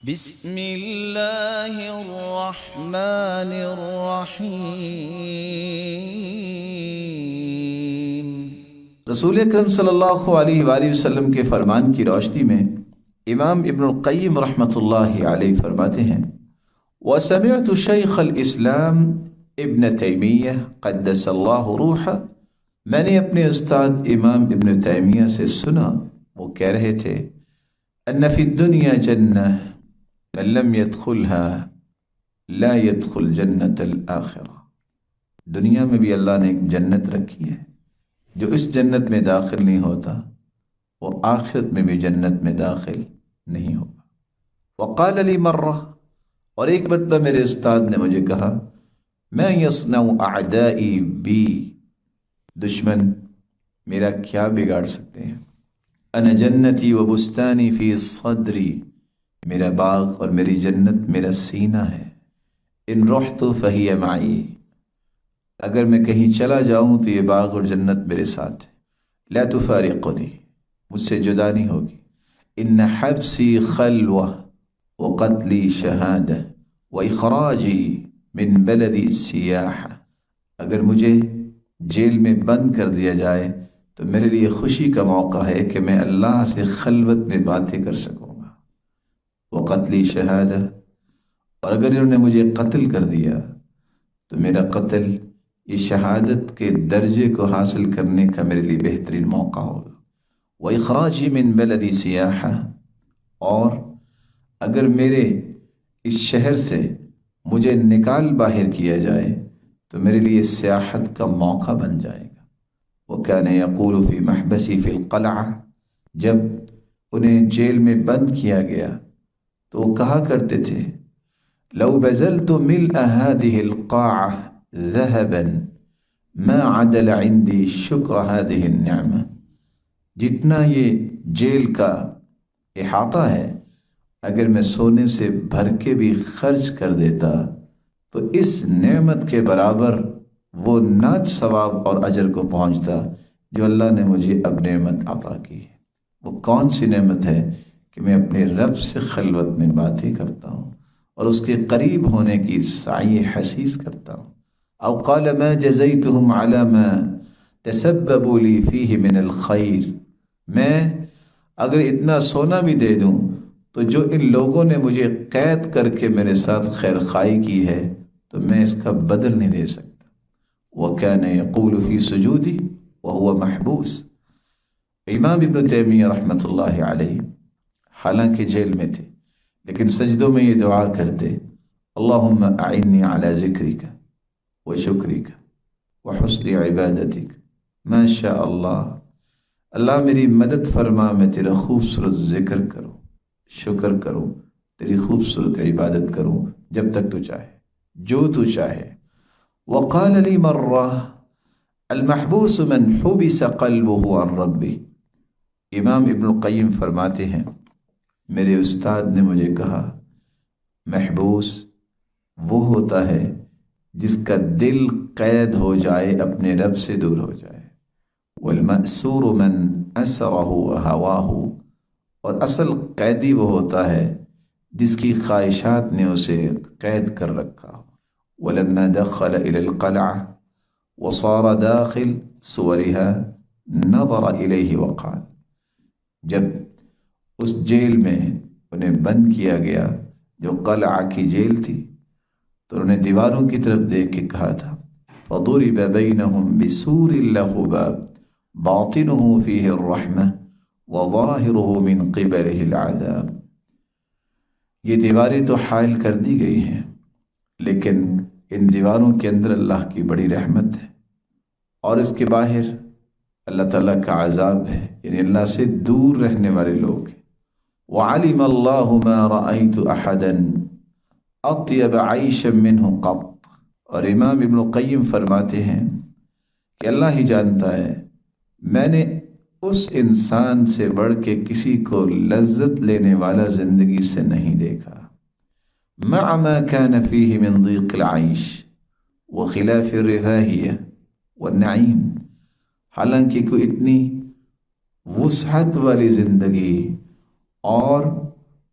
بسم اللہ الرحمن الرحیم۔ رسول اکرم صلی اللہ علیہ وآلہ وسلم کے فرمان کی روشنی میں امام ابن القیم رحمۃ اللہ علیہ فرماتے ہیں، وَسَمِعْتُ شیخ الاسلام ابن تیمیہ قدس اللہ روحہ، میں نے اپنے استاد امام ابن تیمیہ سے سنا، وہ کہہ رہے تھے، ان فی الدنیا جنہ من لم يدخلها لا يدخل جنت الآخرہ، دنیا میں بھی اللہ نے ایک جنت رکھی ہے، جو اس جنت میں داخل نہیں ہوتا وہ آخرت میں بھی جنت میں داخل نہیں ہوگا۔ وقال لی مرہ، اور ایک مرتبہ میرے استاد نے مجھے کہا، ما یصنع اعدائی بی، دشمن میرا کیا بگاڑ سکتے ہیں، انا جنتی و بستانی فی صدری، میرا باغ اور میری جنت میرا سینہ ہے، ان رحت فہی معی، اگر میں کہیں چلا جاؤں تو یہ باغ اور جنت میرے ساتھ ہے، لا تفارقنی، مجھ سے جدا نہیں ہوگی، ان حبسی خلوہ وقتلی شہادہ واخراجی من بلدی سیاحہ، اگر مجھے جیل میں بند کر دیا جائے تو میرے لیے خوشی کا موقع ہے کہ میں اللہ سے خلوت میں باتیں کر سکوں، وقتلی شہادہ، اور اگر انہوں نے مجھے قتل کر دیا تو میرا قتل یہ شہادت کے درجے کو حاصل کرنے کا میرے لیے بہترین موقع ہوگا، وإخراجی من بلدی سیاحہ، اور اگر میرے اس شہر سے مجھے نکال باہر کیا جائے تو میرے لیے سیاحت کا موقع بن جائے گا۔ وکان یقول فی محبسی فی القلعہ، جب انہیں جیل میں بند کیا گیا تو وہ کہا کرتے تھے، لو بذلت ملء هذه القاعة ذهبا ما عدل عندي شکر هذه النعمة، جتنا یہ جیل کا احاطہ ہے اگر میں سونے سے بھر کے بھی خرچ کر دیتا تو اس نعمت کے برابر وہ نہ ثواب اور اجر کو پہنچتا جو اللہ نے مجھے اب نعمت عطا کی ہے۔ وہ کون سی نعمت ہے کہ میں اپنے رب سے خلوت میں باتیں کرتا ہوں اور اس کے قریب ہونے کی سعی حسیس کرتا ہوں۔ او قال ما جزیتهم على ما تسببوا لي فيه من الخیر، میں اگر اتنا سونا بھی دے دوں تو جو ان لوگوں نے مجھے قید کر کے میرے ساتھ خیر خواہی کی ہے تو میں اس کا بدل نہیں دے سکتا۔ وكان يقول في سجودی وهو محبوس، امام ابن تیمیہ رحمۃ اللہ علیہ حالانکہ جیل میں تھے لیکن سجدوں میں یہ دعا کرتے، اللہم اعنی علی ذکرک و شکرک و حسن عبادتک، ما شاء اللہ، اللہ میری مدد فرما، میں تیرا خوبصورت ذکر کروں، شکر کروں، تیری خوبصورت عبادت کروں جب تک تو چاہے، جو تو چاہے۔ وقال لی مرہ، المحبوس من حبس قلبه عن ربه، امام ابن القیم فرماتے ہیں، میرے استاد نے مجھے کہا، محبوس وہ ہوتا ہے جس کا دل قید ہو جائے، اپنے رب سے دور ہو جائے، والمأسور من اسرہ ہواہ، اور اصل قیدی وہ ہوتا ہے جس کی خواہشات نے اسے قید کر رکھا ہو۔ ولما دخل الى القلعہ وصار داخل صورها نظر الیہ وقال، جب اس جیل میں انہیں بند کیا گیا جو قلعہ کی جیل تھی تو انہوں نے دیواروں کی طرف دیکھ کے کہا تھا، فضرب بینہم بسور لہ باب باطنہ فیہ الرحمہ وظاہرہ من قبلہ العذاب، یہ دیواریں تو حائل کر دی گئی ہیں لیکن ان دیواروں کے اندر اللہ کی بڑی رحمت ہے اور اس کے باہر اللہ تعالیٰ کا عذاب ہے، یعنی اللہ سے دور رہنے والے لوگ ہیں۔ وعلم اللہ ما رأیت احدا اطیب عیشا منہ قط، اور امام ابن القیم فرماتے ہیں کہ اللہ ہی جانتا ہے، میں نے اس انسان سے بڑھ کے کسی کو لذت لینے والا زندگی سے نہیں دیکھا، مع ما كان فيه من ضیق العیش وخلاف الرفاہیہ والنعیم، حالانکہ کوئی اتنی وسعت والی زندگی اور